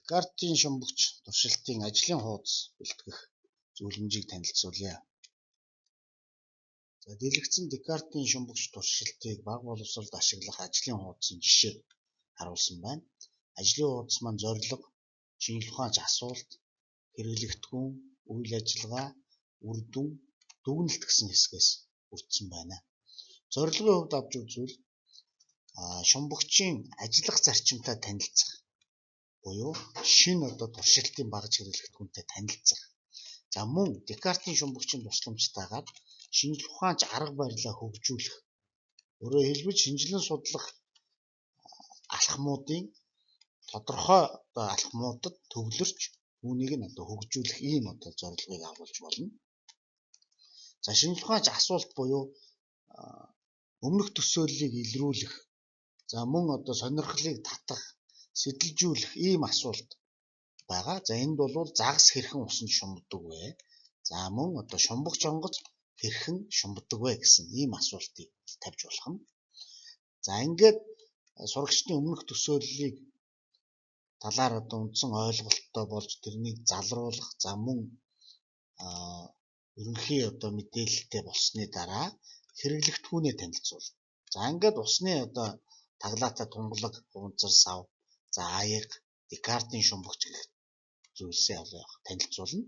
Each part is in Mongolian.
Декартийн шумбагч туршилтын ажлын хуудас бэлтгэх зөвлөмжийг танилцуулъя. За дэлгэцэн Декартийн шумбагч туршилтыг бага боловсролд ашиглах ажлын хуудасын жишээг харуулсан байна. Ажлын хуудас маань зорилго, шинжлэх ухаанч асуулт, хэрэглэгдэхүүн, үйл ажиллагаа, үр дүн, дүгнэлт гэсэн хэсгээс бүрдсэн байна. Зорилгын хувьд авч үзвэл шумбагчийн ажиллах зарчимтай танилцах буюу шинэ туршилтын багаж хэрэглэгдэхүүнтэй танилцах. За мөн Декартийн шумбагчийн тусламжтайгаар шинжлэх ухаанч арга барилаа хөгжүүлэх. Өөрөөр хэлбэл шинжилэн судлах алхмуудын тодорхой алхмуудад төвлөрч үүнийг нь хөгжүүлэх ийм зорилгыг агуулж болно. За шинжлэх ухаанч асуулт буюу өмнөх төсөөллийг илрүүлэх. За мөн сонирхлыг татах, сэтэлжүүлэх ийм асуулт байгаа. За энд бол загас хэрхэн усанд шумбдаг вэ? За мөн шумбагч онгоц хэрхэн шумбдаг вэ гэсэн ийм асуултыг тавьж болох нь. За ингээд сурагчдын өмнөх төсөөллийг талаар үндсэн ойлголттой болж тэрнийг залруулах. За мөн ерөнхий мэдээлэлтэй болсны дараа хэрэглэгдэхүүнээ танилцуулна. За ингээд усны таглаатай тунгалаг, хуванцар сав, за аяга, Декартийн шумбагч гэх зүйлсээ танилцуулна.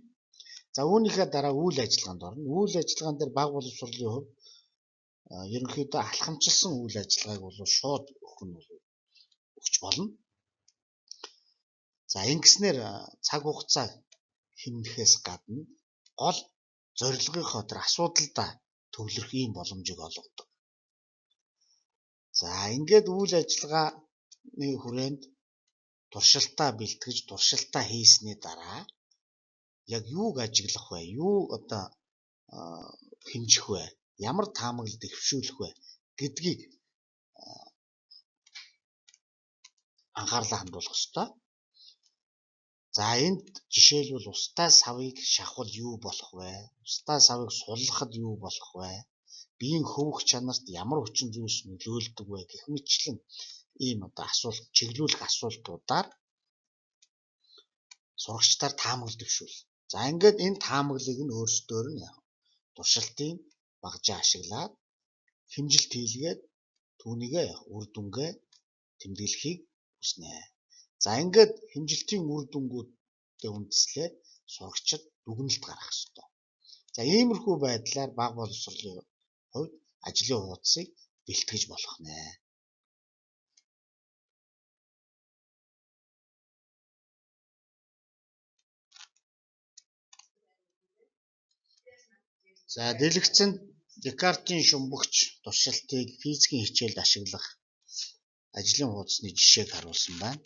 За үүнийхээ дараа үйл ажиллагаанд орно. Үйл ажиллагаан дээр бага боловсролын хувьд ерөнхийдөө алхамчилсан үйл ажиллагааг шууд өгч болно. За ингэснээр цаг хугацаа хэмнэхээс гадна гол зорилгынхоо асуудалдаа төвлөрөх ийм боломжийг олгодог. За ингээд үйл ажиллагааны хүрээнд туршилтаа бэлтгэж, туршилтаа хийсний дараа яг юуг ажиглах вэ? Юу хэмжих вэ? Ямар таамаглалд дэвшүүлэх вэ гэдгийг анхаарлаа хандуулах ёстой. За энд жишээлбэл устай савыг шахвал юу болох вэ? Устай савыг суллахад юу болох вэ? Биеийн хөвөх чанарт ямар хүчин зүйлс нөлөөлдөг вэ гэх мэтлэн ийм асуулт, чиглүүлэх асуултуудаар сурагчдаар таамаглал дэвшүүл. За ингээд энэ таамаглалыг нь өөрсдөр нь туршилтын багажаа ашиглаад хэмжилт хийлгээд түүнийгээ үр дүнгээ тэмдэглэхийг хүснэ. За ингээд хэмжилтийн үр дүнгуудтэй үндэслээд сурагчид дүгнэлт гаргах ёстой. За иймэрхүү байдлаар бага боловсролын хувьд ажлын хуудасыг бэлтгэж болох нэ. За дэлгэцэн Декартийн шумбагч туршилтыг физикийн хичээлд ашиглах ажлын хуудасны жишээг харуулсан байна.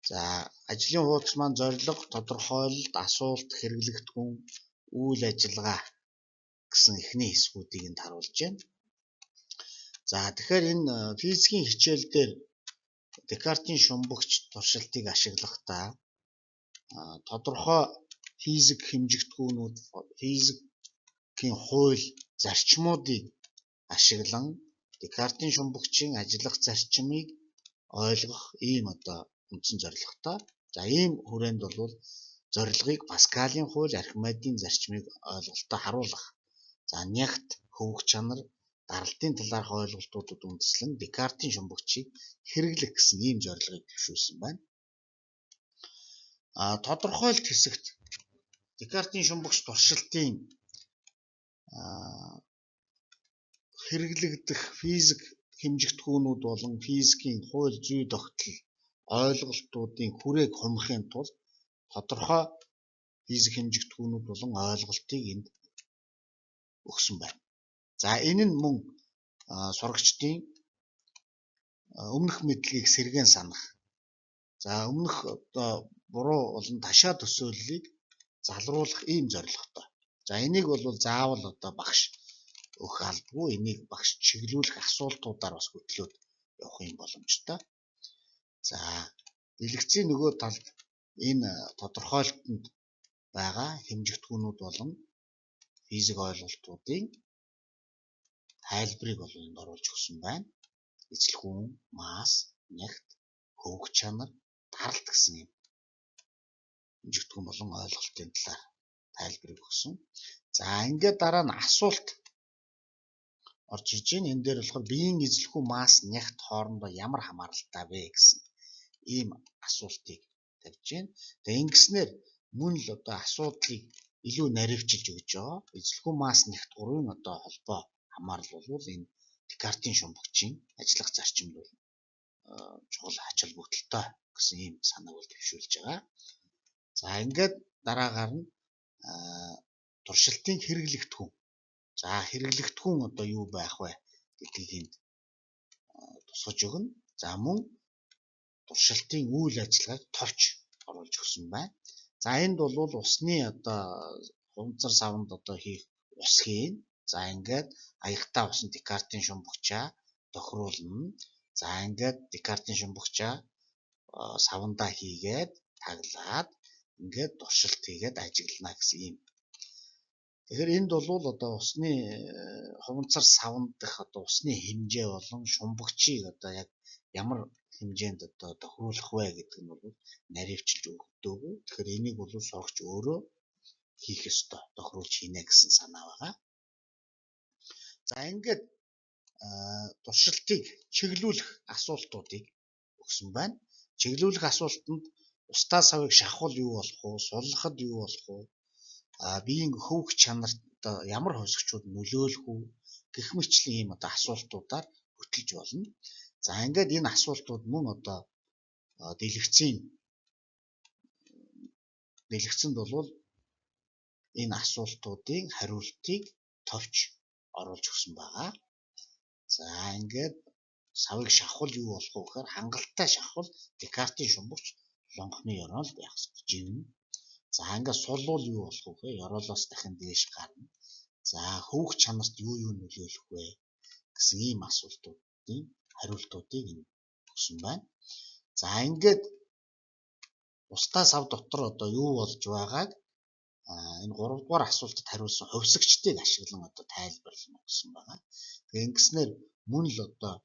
За ажлын хуудас маань зорилго, тодорхойлолт, асуулт, хэрэглэгдэхүүн, үйл ажиллагаа гэсэн эхний хэсгүүдийг энд харуулж байна. За тэгэхээр энэ физикийн хичээл дээр Декартийн шумбагч туршилтыг ашиглахдаа тодорхой физик хэмжигдэхүүнүүд, физикийн хууль, зарчмуудыг ашиглан Декартийн шумбагчийн ажиллах зарчмыг ойлгох ийм үндсэн зорилготой. За ийм хүрээнд бол зорилгыг Паскалийн хууль, Архимедийн зарчмыг ойлголттой харуулах. За нягт, хөвөх чанар, даралтын талаарх ойлголтуудад үндэслэн Декартийн шумбагчийг хэрэглэх гэсэн ийм зорилгыг дэвшүүлсэн байна. Тодорхойлт хэсэгт Декартийн шумбагч туршилтын хэрэглэгдэх физик хэмжигдэхүүнүүд болон физикийн хууль, зүй, тогтол ойлголтуудын хүрээг хумхын тулд тодорхой физик хэмжигдэхүүнүүд болон ойлголтыг энд өгсөн байна. За энэ нь мөн сурагчдын өмнөх мэдлэгийг сэргээн санах. За өмнөх буруу болон ташаа төсөөллийг залруулах ийм зорилготой. За энийг бол заавал багш өгөх албагүй, энийг багш чиглүүлэх асуултуудаар бас хөтлөөд явах юм боломжтой. За дэлгэцийн нөгөө талд энэ тодорхойлолтод байгаа хэмжигдэхүүнүүд болон физик ойлголтуудын тайлбарыг энд оруулж өгсөн байна. Эцэлхүүн, масс, нягт, хөвөх чанар, даралт гэсэн юм хэмжигдэхүүн болон ойлголтын талаар тайлбарыг өгсөн. За ингээд дараа нь асуулт орж иж байна. Энэ дээр болохоор биеийн эзлэхүүн масс нягт хоорондоо ямар хамааралтай вэ гэсэн ийм асуултыг тавьж байна. Тэгээ ингэснээр мөн л одоо асуудлыг илүү наривчилж өгж байгаа. Эзлэхүүн масс нягт гурвын одоо холбоо хамаарал бол энэ Декартийн шумбагчийн ажиллах зарчимд бол чухал ач холбогдолтой гэсэн ийм санааг бол дэвшүүлж байгаа. За ингээд дараагаар нь туршилтын хэрэглэгдэхүүн. За хэрэглэгдэхүүн одоо юу байх вэ гэдгийг энд тусгаж өгнө. За мөн туршилтын үйл ажиллагааг товч оруулж өгсөн байна. За энд бол усны одоо хувцар савнд одоо хийх ус хийн. За ингээд аягтай усан Декартийн шумбагчаа тохируулна. За ингээд Декартийн шумбагчаа савндаа хийгээд таглаад ингээд туршилт хийгээд ажиглана гэсэн юм. Тэгэхээр энд бол одоо усны хувцар савнд дэх одоо усны хэмжээ болон шумбагчийг одоо яг ямар хэмжээнд одоо тохируулах вэ гэдэг нь бол наривчилж өгдөөгүй. Тэгэхээр энийг бол сурагч өөрөө хийх ёстой, тохируулж хийнэ гэсэн санаа байгаа. За ингээд туршилтыг чиглүүлэх асуултуудыг өгсөн байна. Чиглүүлэх асуултанд устдаа савыг шахвал юу болох вэ? Суллахад юу болох вэ? Биеийн хөвөх чанарт одоо ямар хосгчуд нөлөөлөх үү гэх мэтлэн ийм одоо асуултуудаар хөтлөж болно. За ингээд энэ асуултууд мөн одоо дэлгэцэнд бол энэ асуултуудын хариултыг товч оруулж өгсөн байгаа. За ингээд савыг шахвал юу болох вэ гэхээр хангалттай шахвал Декартийн шумбагч лонхны ёроол байх ёстой живнэ. За ингээд сулвал юу болох вэ гэхээр ёроолоос дахин дээш гарна. За хөвөх чанарт юу нөлөөлөх вэ гэсэн ийм асуултуудын хариултуудыг өгсөн байна. За ингээд устдаа сав дотор одоо юу болж байгааг энэ 3 дугаар асуултад хариулсан хувьсагчдыг ашиглан одоо тайлбарлана гэсэн байгаа. Тэгээ ингэснээр мөн л одоо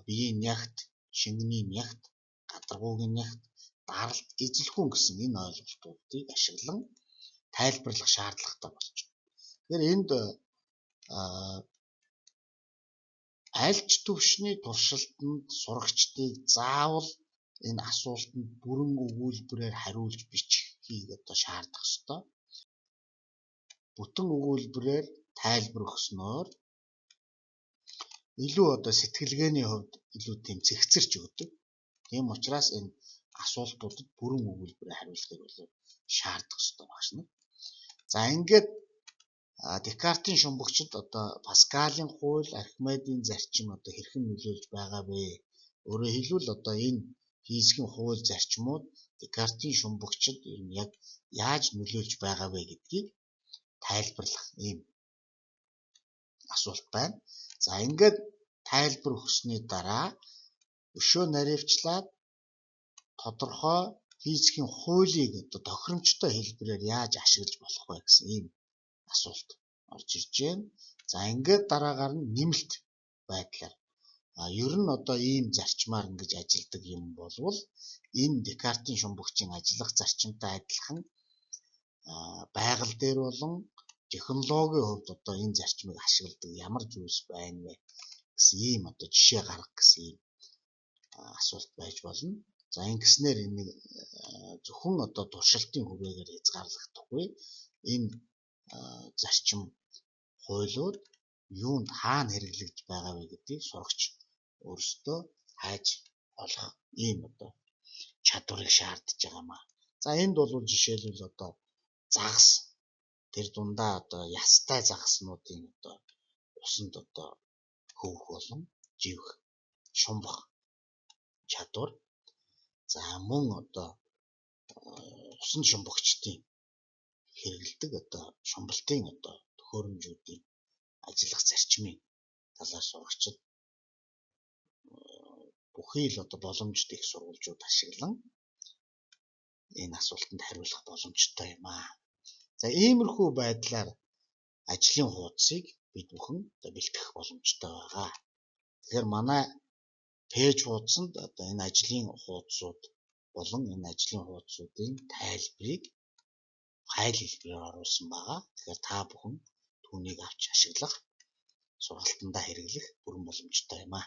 биеийн нягт, шингэний нягт, гадаргуугийн нягт, даралт, эзлэхүүн гэсэн энэ ойлголтуудыг ашиглан тайлбарлах шаардлагатай болж байна. Тэгэхээр энд аль ч төвшний туршилтанд сурагчдыг заавал энэ асуултанд бүрэн өгүүлбэрээр хариулж бичихийг одоо шаардах ёстой. Бүтэн өгүүлбэрээр тайлбар өгснөөр илүү одоо сэтгэлгээний хувьд илүү тийм цэгцэрч өгдөг. Тийм учраас энэ асуултуудад бүрэн өгүүлбэрээр хариулахыг бол шаардах ёстой багш нар. За ингээд Декартийн шумбагчид одоо Паскалийн хууль, Архимедийн зарчим одоо хэрхэн нөлөөлж байгаа вэ? Өөрөөр хэлбэл одоо энэ физикийн хууль зарчмууд Декартийн шумбагчид ер нь яг яаж нөлөөлж байгаа вэ гэдгийг тайлбарлах ийм асуулт байна. За ингээд тайлбар өгсөний дараа өшөө наривчлаад тодорхой физикийн хуулийг одоо тохиромжтой хэлбэрээр яаж ашиглаж болох вэ гэсэн ийм асуулт орж ирж байна. За ингээд дараагаар нь нэмэлт байдлаар ер нь одоо ийм зарчмаар ингэж ажилдаг юм болвол энэ Декартийн шумбагчийн ажиллах зарчимтай адилхан байгаль дээр болон технологийн хувьд одоо энэ зарчмыг ашигладаг ямар зүйлс байна вэ гэсэн ийм одоо жишээ гаргах гэсэн ийм асуулт байж болно. За ингэснээр энэ зөвхөн одоо туршилтын хүрээгээр хязгаарлагдахгүй энэ зарчим хуулиуд юунд хаана хэрэглэгдэж байгаа вэ гэдгийг сурагч өөрсдөө хайж олох ийм одоо чадварыг шаардж байгаа маа. За энд бол жишээлбэл одоо загас тэр дундаа одоо ястай загаснуудын одоо усанд одоо хөвөх болон живэх шумбах чадвар. За мөн одоо усан шумбагчдын хэрэгэлдэг одоо шумбалтын одоо төхөөрөмжүүдийн ажиллах зарчмын талаар сурагчид бүхий л одоо боломжит их сурвалжууд ашиглан энэ асуултанд хариулах боломжтой юм аа. За иймэрхүү байдлаар ажлын хуудсыг бид бүхэн одоо бэлтгэх боломжтой байгаа. Тэгэхээр манай пэйж хуудсанд одоо энэ ажлын хуудсууд болон энэ ажлын хуудсуудын тайлбарыг файл хэлбэрээр оруулсан байгаа. Тэгэхээр та бүхэн түүнийг авч ашиглах, сургалтандаа хэрэглэх бүрэн боломжтой юм аа.